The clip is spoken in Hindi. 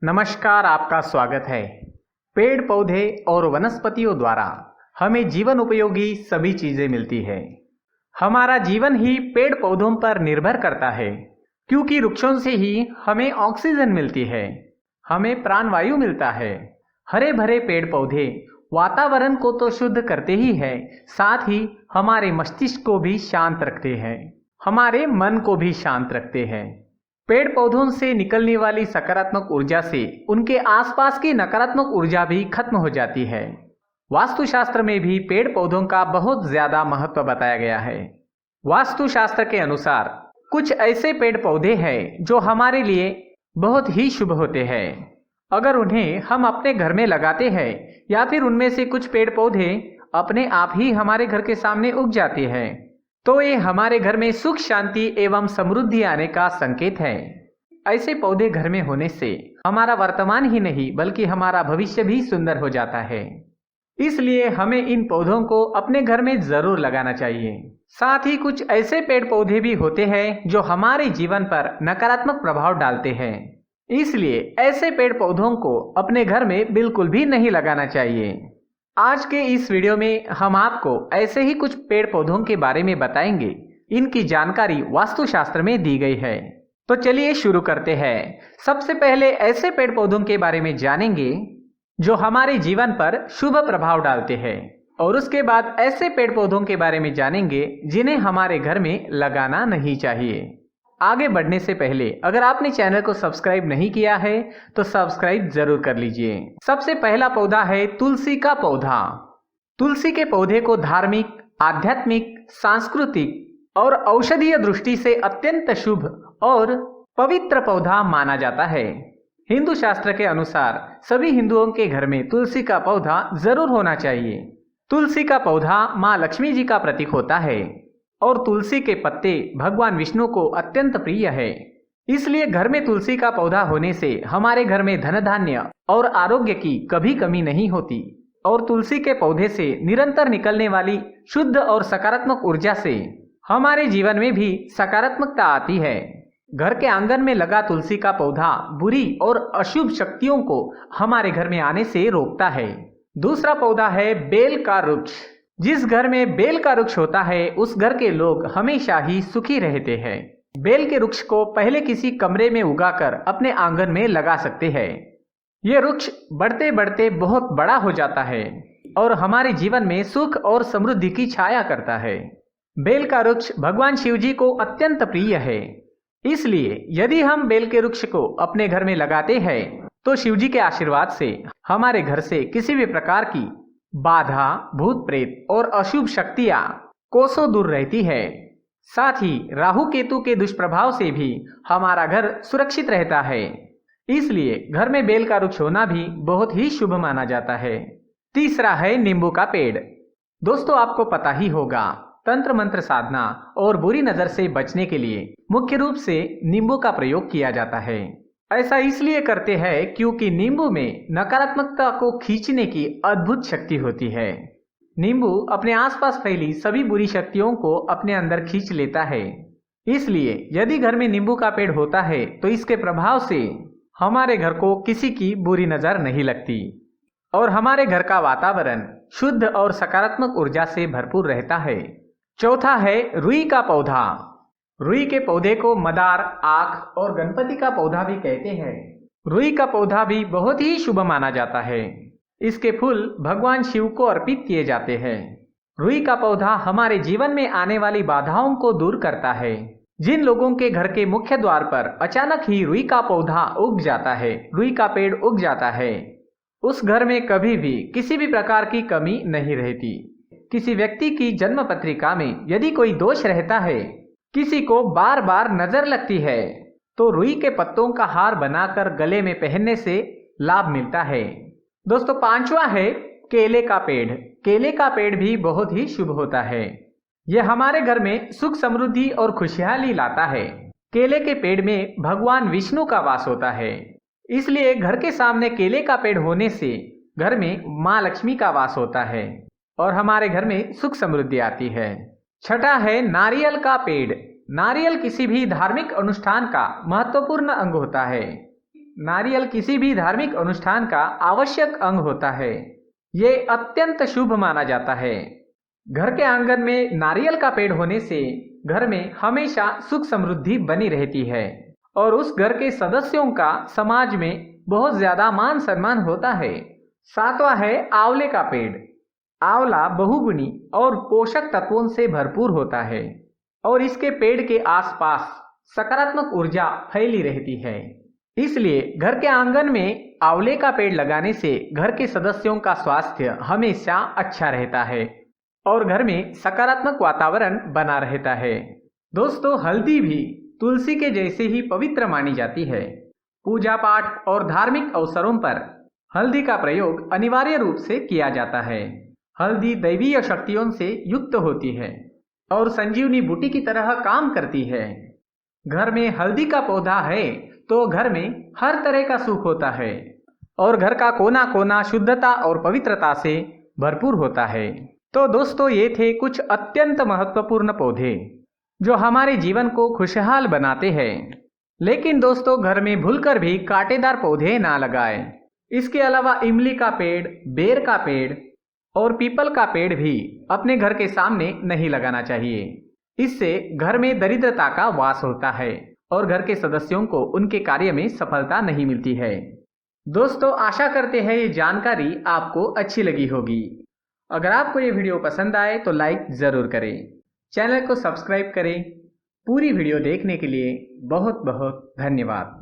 नमस्कार, आपका स्वागत है। पेड़ पौधे और वनस्पतियों द्वारा हमें जीवन उपयोगी सभी चीजें मिलती है। हमारा जीवन ही पेड़ पौधों पर निर्भर करता है, क्योंकि वृक्षों से ही हमें ऑक्सीजन मिलती है, हमें प्राणवायु मिलता है। हरे भरे पेड़ पौधे वातावरण को तो शुद्ध करते ही है, साथ ही हमारे मस्तिष्क को भी शांत रखते हैं, हमारे मन को भी शांत रखते हैं। पेड़ पौधों से निकलने वाली सकारात्मक ऊर्जा से उनके आसपास की नकारात्मक ऊर्जा भी खत्म हो जाती है। वास्तुशास्त्र में भी पेड़ पौधों का बहुत ज्यादा महत्व बताया गया है। वास्तुशास्त्र के अनुसार कुछ ऐसे पेड़ पौधे हैं जो हमारे लिए बहुत ही शुभ होते हैं। अगर उन्हें हम अपने घर में लगाते हैं या फिर उनमें से कुछ पेड़ पौधे अपने आप ही हमारे घर के सामने उग जाते हैं, तो ये हमारे घर में सुख शांति एवं समृद्धि आने का संकेत है। ऐसे पौधे घर में होने से हमारा वर्तमान ही नहीं बल्कि हमारा भविष्य भी सुंदर हो जाता है। इसलिए हमें इन पौधों को अपने घर में जरूर लगाना चाहिए। साथ ही कुछ ऐसे पेड़ पौधे भी होते हैं जो हमारे जीवन पर नकारात्मक प्रभाव डालते हैं, इसलिए ऐसे पेड़ पौधों को अपने घर में बिल्कुल भी नहीं लगाना चाहिए। आज के इस वीडियो में हम आपको ऐसे ही कुछ पेड़ पौधों के बारे में बताएंगे। इनकी जानकारी वास्तुशास्त्र में दी गई है। तो चलिए शुरू करते हैं। सबसे पहले ऐसे पेड़ पौधों के बारे में जानेंगे जो हमारे जीवन पर शुभ प्रभाव डालते हैं, और उसके बाद ऐसे पेड़ पौधों के बारे में जानेंगे जिन्हें हमारे घर में लगाना नहीं चाहिए। आगे बढ़ने से पहले अगर आपने चैनल को सब्सक्राइब नहीं किया है तो सब्सक्राइब जरूर कर लीजिए। सबसे पहला पौधा है तुलसी का पौधा। तुलसी के पौधे को धार्मिक, आध्यात्मिक, सांस्कृतिक और औषधीय दृष्टि से अत्यंत शुभ और पवित्र पौधा माना जाता है। हिंदू शास्त्र के अनुसार सभी हिंदुओं के घर में तुलसी का पौधा जरूर होना चाहिए। तुलसी का पौधा माँ लक्ष्मी जी का प्रतीक होता है और तुलसी के पत्ते भगवान विष्णु को अत्यंत प्रिय है। इसलिए घर में तुलसी का पौधा होने से हमारे घर में धन धान्य और आरोग्य की कभी कमी नहीं होती, और तुलसी के पौधे से निरंतर निकलने वाली शुद्ध और सकारात्मक ऊर्जा से हमारे जीवन में भी सकारात्मकता आती है। घर के आंगन में लगा तुलसी का पौधा बुरी और अशुभ शक्तियों को हमारे घर में आने से रोकता है। दूसरा पौधा है बेल का वृक्ष। जिस घर में बेल का वृक्ष होता है उस घर के लोग हमेशा ही सुखी रहते हैं। बेल के वृक्ष को पहले किसी कमरे में उगाकर अपने आंगन में लगा सकते हैं। ये वृक्ष बढ़ते बढ़ते बहुत बड़ा हो जाता है और हमारे जीवन में सुख और समृद्धि की छाया करता है। बेल का वृक्ष भगवान शिव जी को अत्यंत प्रिय है, इसलिए यदि हम बेल के वृक्ष को अपने घर में लगाते हैं तो शिव जी के आशीर्वाद से हमारे घर से किसी भी प्रकार की बाधा, भूत प्रेत और अशुभ शक्तियां कोसों दूर रहती है। साथ ही राहु केतु के दुष्प्रभाव से भी हमारा घर सुरक्षित रहता है। इसलिए घर में बेल का वृक्ष होना भी बहुत ही शुभ माना जाता है। तीसरा है नींबू का पेड़। दोस्तों, आपको पता ही होगा, तंत्र मंत्र साधना और बुरी नजर से बचने के लिए मुख्य रूप से नींबू का प्रयोग किया जाता है। ऐसा इसलिए करते हैं क्योंकि नींबू में नकारात्मकता को खींचने की अद्भुत शक्ति होती है। नींबू अपने आसपास फैली सभी बुरी शक्तियों को अपने अंदर खींच लेता है। इसलिए यदि घर में नींबू का पेड़ होता है तो इसके प्रभाव से हमारे घर को किसी की बुरी नजर नहीं लगती और हमारे घर का वातावरण शुद्ध और सकारात्मक ऊर्जा से भरपूर रहता है। चौथा है रुई का पौधा। रुई के पौधे को मदार, आख और गणपति का पौधा भी कहते हैं। रुई का पौधा भी बहुत ही शुभ माना जाता है। इसके फूल भगवान शिव को अर्पित किए जाते हैं। रुई का पौधा हमारे जीवन में आने वाली बाधाओं को दूर करता है। जिन लोगों के घर के मुख्य द्वार पर अचानक ही रुई का पौधा उग जाता है, रुई का पेड़ उग जाता है, उस घर में कभी भी किसी भी प्रकार की कमी नहीं रहती। किसी व्यक्ति की जन्म पत्रिका में यदि कोई दोष रहता है, किसी को बार बार नजर लगती है, तो रुई के पत्तों का हार बनाकर गले में पहनने से लाभ मिलता है। दोस्तों, पांचवा है केले का पेड़। केले का पेड़ भी बहुत ही शुभ होता है। यह हमारे घर में सुख, समृद्धि और खुशहाली लाता है। केले के पेड़ में भगवान विष्णु का वास होता है, इसलिए घर के सामने केले का पेड़ होने से घर में माँ लक्ष्मी का वास होता है और हमारे घर में सुख समृद्धि आती है। छठा है नारियल का पेड़। नारियल किसी भी धार्मिक अनुष्ठान का महत्वपूर्ण अंग होता है। नारियल किसी भी धार्मिक अनुष्ठान का आवश्यक अंग होता है। ये अत्यंत शुभ माना जाता है। घर के आंगन में नारियल का पेड़ होने से घर में हमेशा सुख समृद्धि बनी रहती है और उस घर के सदस्यों का समाज में बहुत ज्यादा मान सम्मान होता है। सातवां है आंवले का पेड़। आंवला बहुगुणी और पोषक तत्वों से भरपूर होता है और इसके पेड़ के आसपास सकारात्मक ऊर्जा फैली रहती है। इसलिए घर के आंगन में आंवले का पेड़ लगाने से घर के सदस्यों का स्वास्थ्य हमेशा अच्छा रहता है और घर में सकारात्मक वातावरण बना रहता है। दोस्तों, हल्दी भी तुलसी के जैसे ही पवित्र मानी जाती है। पूजा पाठ और धार्मिक अवसरों पर हल्दी का प्रयोग अनिवार्य रूप से किया जाता है। हल्दी दैवीय शक्तियों से युक्त होती है और संजीवनी बूटी की तरह काम करती है। घर में हल्दी का पौधा है तो घर में हर तरह का सुख होता है और घर का कोना कोना शुद्धता और पवित्रता से भरपूर होता है। तो दोस्तों, ये थे कुछ अत्यंत महत्वपूर्ण पौधे जो हमारे जीवन को खुशहाल बनाते हैं। लेकिन दोस्तों, घर में भूलकर भी कांटेदार पौधे ना लगाएं। इसके अलावा इमली का पेड़, बेर का पेड़ और पीपल का पेड़ भी अपने घर के सामने नहीं लगाना चाहिए। इससे घर में दरिद्रता का वास होता है और घर के सदस्यों को उनके कार्य में सफलता नहीं मिलती है। दोस्तों, आशा करते हैं ये जानकारी आपको अच्छी लगी होगी। अगर आपको ये वीडियो पसंद आए तो लाइक जरूर करें, चैनल को सब्सक्राइब करें। पूरी वीडियो देखने के लिए बहुत बहुत धन्यवाद।